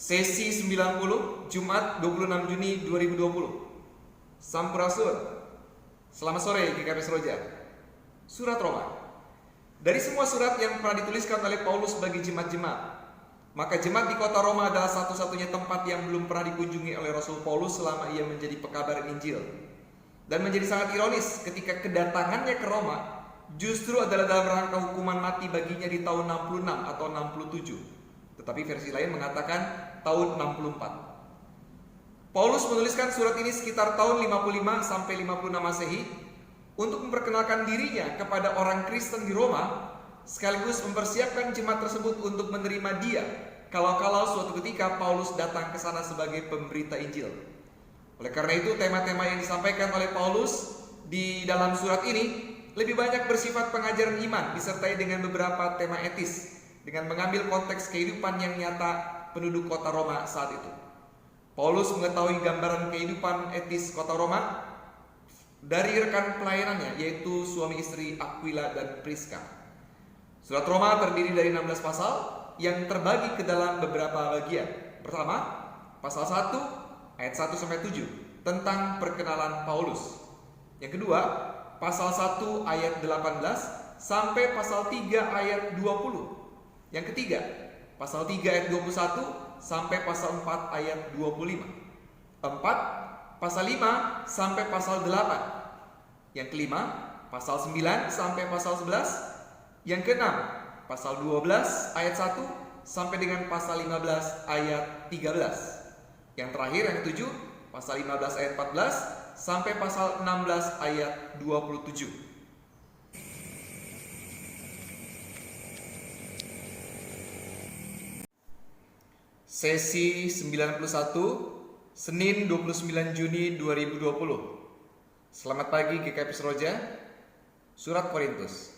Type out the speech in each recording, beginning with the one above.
Sesi 90, Jumat 26 Juni 2020. Sampurasun. Selamat sore GKP Seroja. Surat Roma. Dari semua surat yang pernah dituliskan oleh Paulus bagi jemaat-jemaat, maka jemaat di kota Roma adalah satu-satunya tempat yang belum pernah dikunjungi oleh Rasul Paulus selama ia menjadi pekabar Injil. Dan menjadi sangat ironis ketika kedatangannya ke Roma justru adalah dalam rangka hukuman mati baginya di tahun 66 atau 67. Tetapi versi lain mengatakan tahun 64. Paulus menuliskan surat ini sekitar tahun 55 sampai 56 Masehi untuk memperkenalkan dirinya kepada orang Kristen di Roma, sekaligus mempersiapkan jemaat tersebut untuk menerima dia kalau-kalau suatu ketika Paulus datang ke sana sebagai pemberita Injil. Oleh karena itu, tema-tema yang disampaikan oleh Paulus di dalam surat ini lebih banyak bersifat pengajaran iman disertai dengan beberapa tema etis, dengan mengambil konteks kehidupan yang nyata penduduk kota Roma saat itu. Paulus mengetahui gambaran kehidupan etis kota Roma dari rekan pelayanannya, yaitu suami istri Aquila dan Priska. Surat Roma terdiri dari 16 pasal yang terbagi ke dalam beberapa bagian. Pertama, pasal 1 ayat 1 sampai 7 tentang perkenalan Paulus. Yang kedua, pasal 1 ayat 18 sampai pasal 3 ayat 20. Yang ketiga, pasal 3 ayat 21 sampai pasal 4 ayat 25. 4, pasal 5 sampai pasal 8. Yang kelima, pasal 9 sampai pasal 11. Yang keenam, pasal 12 ayat 1 sampai dengan pasal 15 ayat 13. Yang terakhir, yang ketujuh, pasal 15 ayat 14 sampai pasal 16 ayat 27. Sesi 91, Senin 29 Juni 2020. Selamat pagi GKP Seroja. Surat Korintus.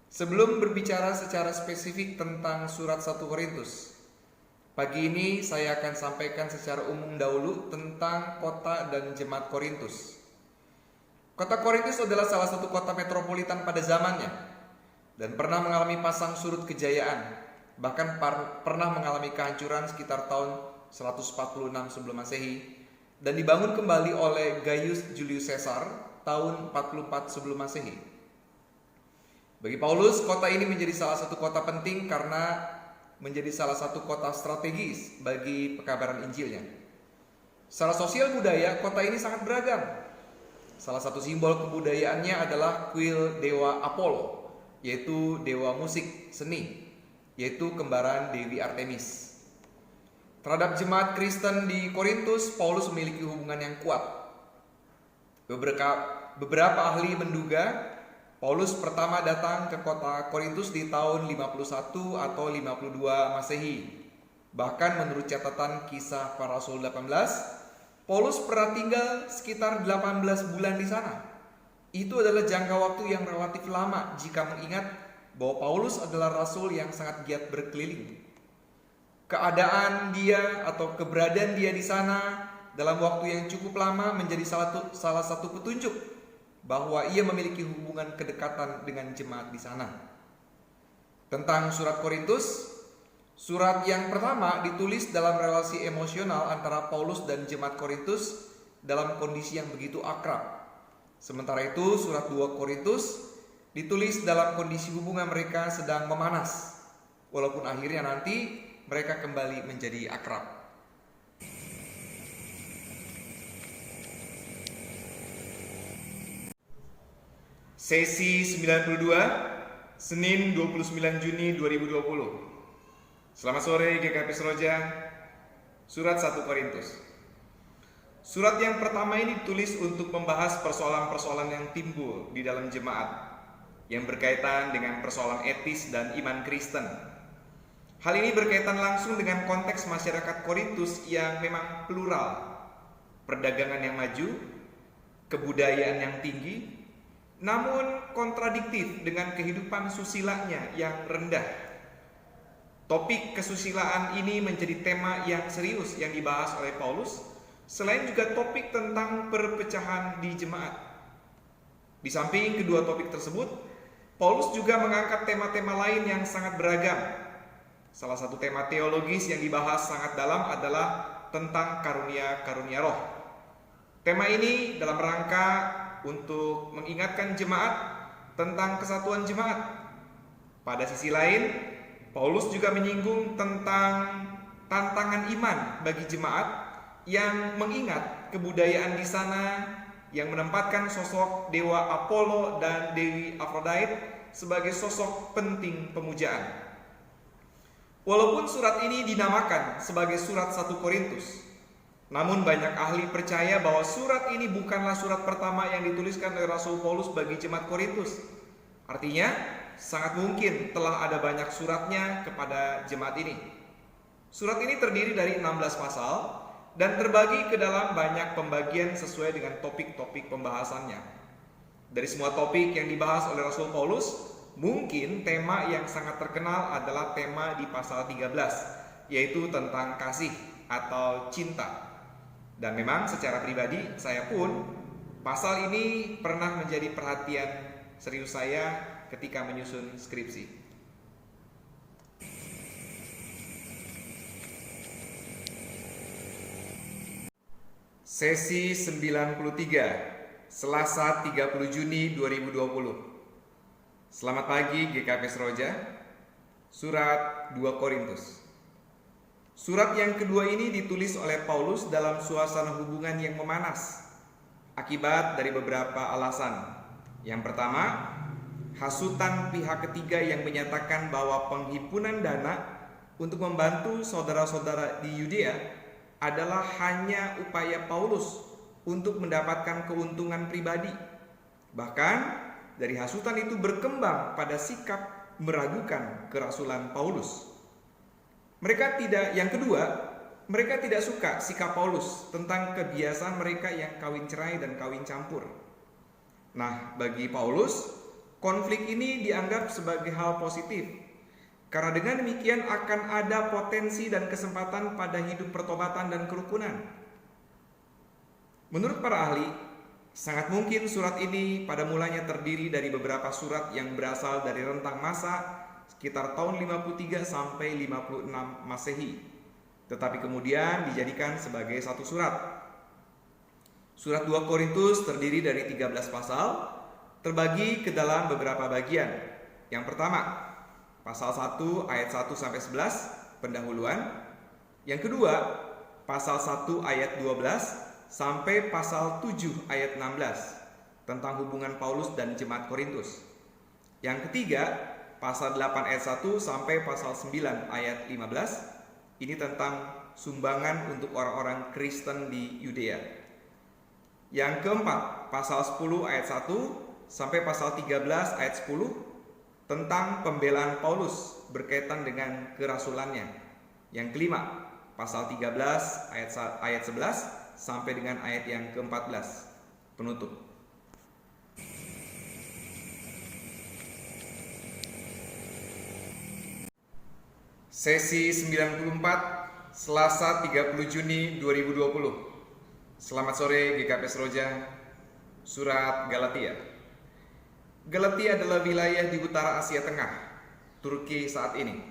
Sebelum berbicara secara spesifik tentang surat 1 Korintus, pagi ini saya akan sampaikan secara umum dahulu tentang kota dan jemaat Korintus. Kota Korintus adalah salah satu kota metropolitan pada zamannya dan pernah mengalami pasang surut kejayaan, bahkan pernah mengalami kehancuran sekitar tahun 146 sebelum Masehi dan dibangun kembali oleh Gaius Julius Caesar tahun 44 sebelum Masehi. Bagi Paulus, kota ini menjadi salah satu kota penting karena menjadi salah satu kota strategis bagi pekabaran Injilnya. Secara sosial budaya, kota ini sangat beragam. Salah satu simbol kebudayaannya adalah kuil dewa Apollo, yaitu dewa musik seni, yaitu kembaran Dewi Artemis. Terhadap jemaat Kristen di Korintus, Paulus memiliki hubungan yang kuat. Beberapa ahli menduga Paulus pertama datang ke kota Korintus di tahun 51 atau 52 Masehi. Bahkan menurut catatan Kisah Para Rasul 18, Paulus pernah tinggal sekitar 18 bulan di sana. Itu adalah jangka waktu yang relatif lama jika mengingat bahwa Paulus adalah rasul yang sangat giat berkeliling. Keadaan dia atau keberadaan dia di sana dalam waktu yang cukup lama menjadi salah satu petunjuk bahwa ia memiliki hubungan kedekatan dengan jemaat di sana. Tentang surat Korintus, surat yang pertama ditulis dalam relasi emosional antara Paulus dan jemaat Korintus dalam kondisi yang begitu akrab. Sementara itu, surat 2 Korintus ditulis dalam kondisi hubungan mereka sedang memanas, walaupun akhirnya nanti mereka kembali menjadi akrab. Sesi 92, Senin 29 Juni 2020. Selamat sore GKP Seroja. Surat 1 Korintus. Surat yang pertama ini ditulis untuk membahas persoalan-persoalan yang timbul di dalam jemaat yang berkaitan dengan persoalan etis dan iman Kristen. Hal ini berkaitan langsung dengan konteks masyarakat Korintus yang memang plural, perdagangan yang maju, kebudayaan yang tinggi, namun kontradiktif dengan kehidupan susilanya yang rendah. Topik kesusilaan ini menjadi tema yang serius yang dibahas oleh Paulus, selain juga topik tentang perpecahan di jemaat. Di samping kedua topik tersebut, Paulus juga mengangkat tema-tema lain yang sangat beragam. Salah satu tema teologis yang dibahas sangat dalam adalah tentang karunia-karunia roh. Tema ini dalam rangka untuk mengingatkan jemaat tentang kesatuan jemaat. Pada sisi lain, Paulus juga menyinggung tentang tantangan iman bagi jemaat yang mengingat kebudayaan di sana yang menempatkan sosok dewa Apollo dan dewi Aphrodite sebagai sosok penting pemujaan. Walaupun surat ini dinamakan sebagai surat 1 Korintus, namun banyak ahli percaya bahwa surat ini bukanlah surat pertama yang dituliskan oleh Rasul Paulus bagi jemaat Korintus. Artinya, sangat mungkin telah ada banyak suratnya kepada jemaat ini. Surat ini terdiri dari 16 pasal dan terbagi ke dalam banyak pembagian sesuai dengan topik-topik pembahasannya. Dari semua topik yang dibahas oleh Rasul Paulus, mungkin tema yang sangat terkenal adalah tema di pasal 13, yaitu tentang kasih atau cinta. Dan memang secara pribadi saya pun pasal ini pernah menjadi perhatian serius saya ketika menyusun skripsi. Sesi 93, Selasa 30 Juni 2020. Selamat pagi GKP Seroja. Surat 2 Korintus. Surat yang kedua ini ditulis oleh Paulus dalam suasana hubungan yang memanas akibat dari beberapa alasan. Yang pertama, hasutan pihak ketiga yang menyatakan bahwa penghimpunan dana untuk membantu saudara-saudara di Yudea adalah hanya upaya Paulus untuk mendapatkan keuntungan pribadi. Bahkan dari hasutan itu berkembang pada sikap meragukan kerasulan Paulus. Yang kedua, mereka tidak suka sikap Paulus tentang kebiasaan mereka yang kawin cerai dan kawin campur. Nah, bagi Paulus, konflik ini dianggap sebagai hal positif, karena dengan demikian akan ada potensi dan kesempatan pada hidup pertobatan dan kerukunan. Menurut para ahli, sangat mungkin surat ini pada mulanya terdiri dari beberapa surat yang berasal dari rentang masa sekitar tahun 53 sampai 56 Masehi, tetapi kemudian dijadikan sebagai satu surat. Surat 2 Korintus terdiri dari 13 pasal, terbagi ke dalam beberapa bagian. Yang pertama, pasal 1 ayat 1 sampai 11, pendahuluan. Yang kedua, pasal 1 ayat 12 sampai pasal 7 ayat 16 tentang hubungan Paulus dan jemaat Korintus. Yang ketiga, pasal 8 ayat 1 sampai pasal 9 ayat 15, ini tentang sumbangan untuk orang-orang Kristen di Yudea. Yang keempat, pasal 10 ayat 1 sampai pasal 13 ayat 10 tentang pembelaan Paulus berkaitan dengan kerasulannya. Yang kelima, pasal 13 ayat 11 sampai dengan ayat yang ke-14 penutup. Sesi 94, Selasa 30 Juni 2020. Selamat sore GKP Seroja. Surat Galatia. Galatia adalah wilayah di utara Asia Tengah, Turki saat ini.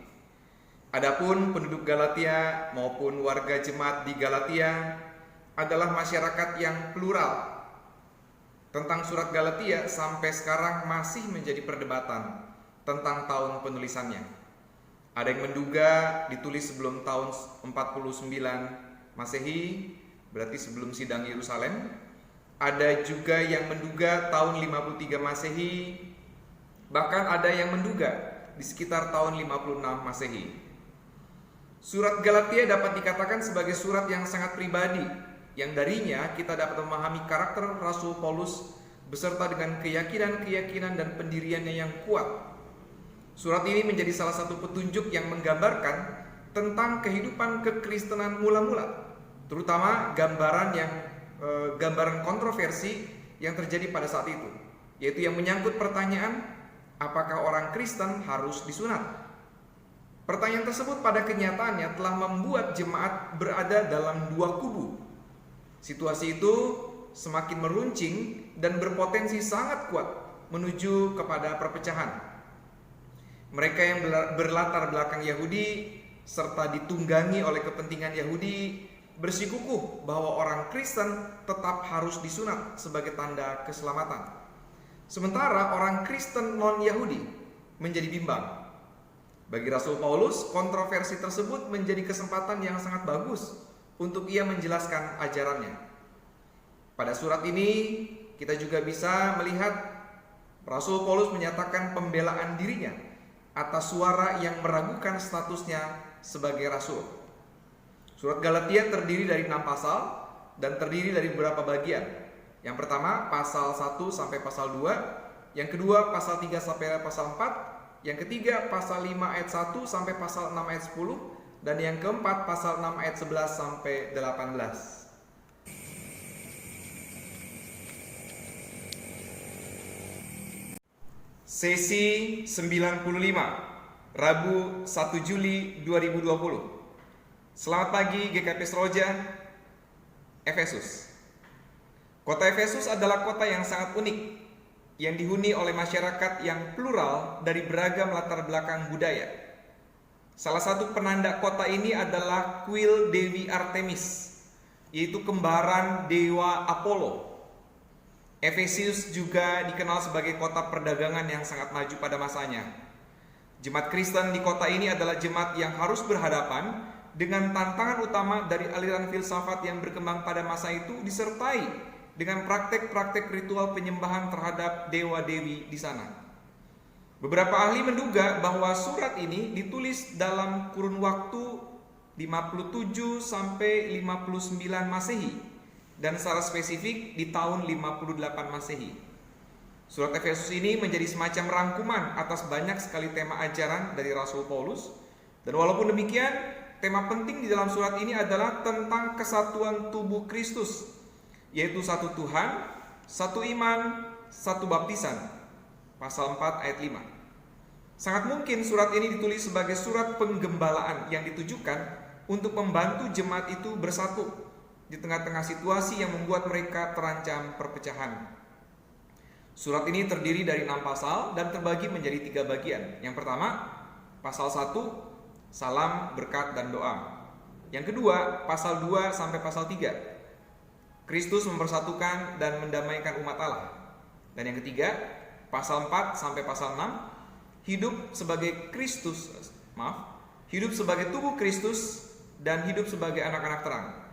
Adapun penduduk Galatia maupun warga jemaat di Galatia adalah masyarakat yang plural. Tentang surat Galatia sampai sekarang masih menjadi perdebatan tentang tahun penulisannya. Ada yang menduga ditulis sebelum tahun 49 Masehi, berarti sebelum sidang Yerusalem. Ada juga yang menduga tahun 53 Masehi, bahkan ada yang menduga di sekitar tahun 56 Masehi. Surat Galatia dapat dikatakan sebagai surat yang sangat pribadi, yang darinya kita dapat memahami karakter Rasul Paulus beserta dengan keyakinan-keyakinan dan pendiriannya yang kuat. Surat ini menjadi salah satu petunjuk yang menggambarkan tentang kehidupan kekristenan mula-mula, terutama gambaran kontroversi yang terjadi pada saat itu, yaitu yang menyangkut pertanyaan apakah orang Kristen harus disunat. Pertanyaan tersebut pada kenyataannya telah membuat jemaat berada dalam dua kubu. Situasi itu semakin meruncing dan berpotensi sangat kuat menuju kepada perpecahan. Mereka yang berlatar belakang Yahudi serta ditunggangi oleh kepentingan Yahudi bersikukuh bahwa orang Kristen tetap harus disunat sebagai tanda keselamatan. Sementara orang Kristen non-Yahudi menjadi bimbang. Bagi Rasul Paulus, kontroversi tersebut menjadi kesempatan yang sangat bagus untuk ia menjelaskan ajarannya. Pada surat ini, kita juga bisa melihat Rasul Paulus menyatakan pembelaan dirinya atas suara yang meragukan statusnya sebagai rasul. Surat Galatia terdiri dari 6 pasal dan terdiri dari beberapa bagian. Yang pertama, pasal 1 sampai pasal 2, yang kedua pasal 3 sampai pasal 4, yang ketiga pasal 5 ayat 1 sampai pasal 6 ayat 10, dan yang keempat pasal 6 ayat 11 sampai 18. Sesi 95, Rabu 1 Juli 2020. Selamat pagi GKP Seroja, Efesus. Kota Efesus adalah kota yang sangat unik, yang dihuni oleh masyarakat yang plural dari beragam latar belakang budaya. Salah satu penanda kota ini adalah kuil Dewi Artemis, yaitu kembaran dewa Apollo. Efesus juga dikenal sebagai kota perdagangan yang sangat maju pada masanya. Jemaat Kristen di kota ini adalah jemaat yang harus berhadapan dengan tantangan utama dari aliran filsafat yang berkembang pada masa itu, disertai dengan praktek-praktek ritual penyembahan terhadap dewa-dewi di sana. Beberapa ahli menduga bahwa surat ini ditulis dalam kurun waktu 57 sampai 59 Masehi dan secara spesifik di tahun 58 Masehi. Surat Efesus ini menjadi semacam rangkuman atas banyak sekali tema ajaran dari Rasul Paulus. Dan walaupun demikian, tema penting di dalam surat ini adalah tentang kesatuan tubuh Kristus, yaitu satu Tuhan, satu iman, satu baptisan. Pasal 4 ayat 5. Sangat mungkin surat ini ditulis sebagai surat penggembalaan yang ditujukan untuk membantu jemaat itu bersatu di tengah-tengah situasi yang membuat mereka terancam perpecahan. Surat ini terdiri dari 6 pasal dan terbagi menjadi 3 bagian. Yang pertama, pasal 1, salam, berkat, dan doa. Yang kedua, pasal 2 sampai pasal 3, Kristus mempersatukan dan mendamaikan umat Allah. Dan yang ketiga, pasal 4 sampai pasal 6, hidup sebagai tubuh Kristus dan hidup sebagai anak-anak terang.